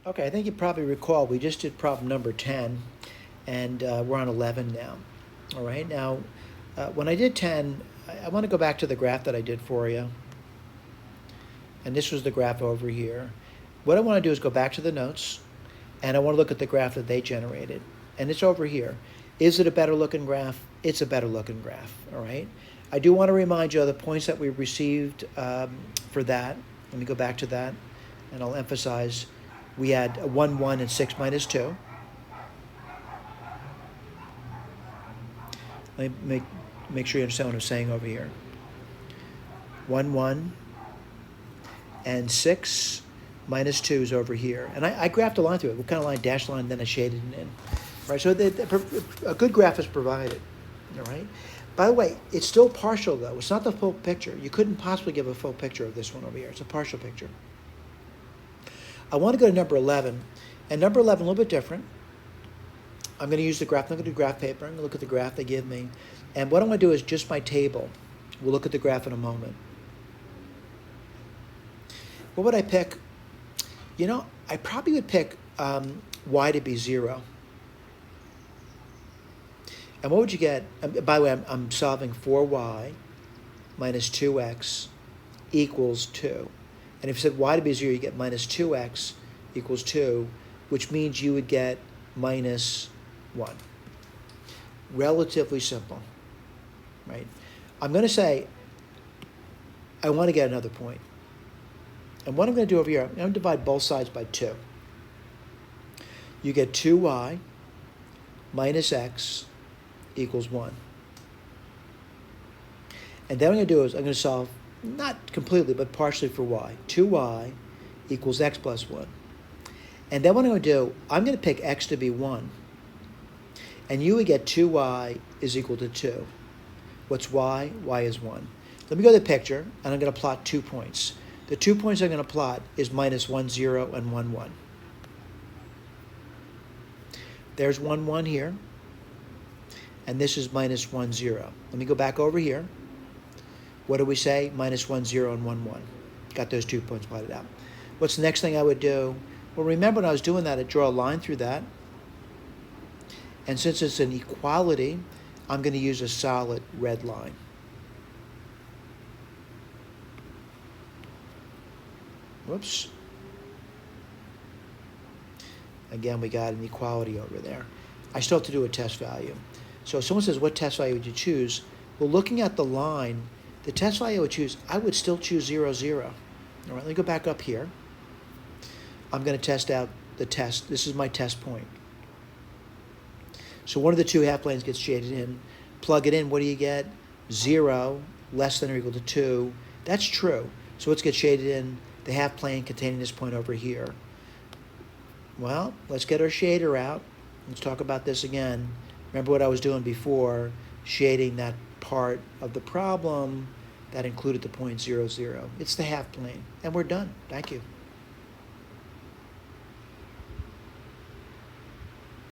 Okay, I think you probably recall we just did problem number 10, and we're on 11 now. All right, now when I did 10, I want to go back to the graph that I did for you. And this was the graph over here. What I want to do is go back to the notes, and I want to look at the graph that they generated. And it's over here. Is it a better looking graph? It's a better looking graph, all right? I do want to remind you of the points that we received for that. Let me go back to that, and I'll emphasize we had a 1, 1, and 6 minus 2. Let me make sure you understand what I'm saying over here. 1, 1, and 6 minus 2 is over here. And I graphed a line through it. What kind of line? Dashed line, then I shaded it in. Right, so a good graph is provided. All right. By the way, it's still partial, though. It's not the full picture. You couldn't possibly give a full picture of this one over here. It's a partial picture. I want to go to number 11. And number 11, a little bit different. I'm going to use the graph. I'm going to do graph paper. I'm going to look at the graph they give me. And what I'm going to do is just my table. We'll look at the graph in a moment. What would I pick? You know, I probably would pick y to be 0. And what would you get? By the way, I'm solving for y minus 2x equals 2. And if you said y to be 0, you get minus 2x equals 2, which means you would get minus 1. Relatively simple, right? I'm going to say I want to get another point. And what I'm going to do over here, I'm going to divide both sides by 2. You get 2y minus x equals 1. And then what I'm going to do is I'm going to solve, not completely, but partially for y. 2y equals x plus 1. And then what I'm going to do, I'm going to pick x to be 1. And you would get 2y is equal to 2. What's y? Y is 1. Let me go to the picture, and I'm going to plot 2 points. The 2 points I'm going to plot is minus 1, 0, and 1, 1. There's 1, 1 here. And this is minus 1, 0. Let me go back over here. What do we say? Minus 1, 0, and 1, 1. Got those 2 points plotted out. What's the next thing I would do? Well, remember when I was doing that, I'd draw a line through that. And since it's an equality, I'm going to use a solid red line. Whoops. Again, we got an equality over there. I still have to do a test value. So if someone says, what test value would you choose? Well, looking at the line, the test value I would choose, I would still choose 0, 0. All right, let me go back up here. I'm going to test out the test. This is my test point. So one of the two half planes gets shaded in. Plug it in, what do you get? 0 less than or equal to 2. That's true. So let's get shaded in the half plane containing this point over here. Well, let's get our shader out. Let's talk about this again. Remember what I was doing before, shading that part of the problem that included the point 0, 0. It's the half plane. And we're done. Thank you.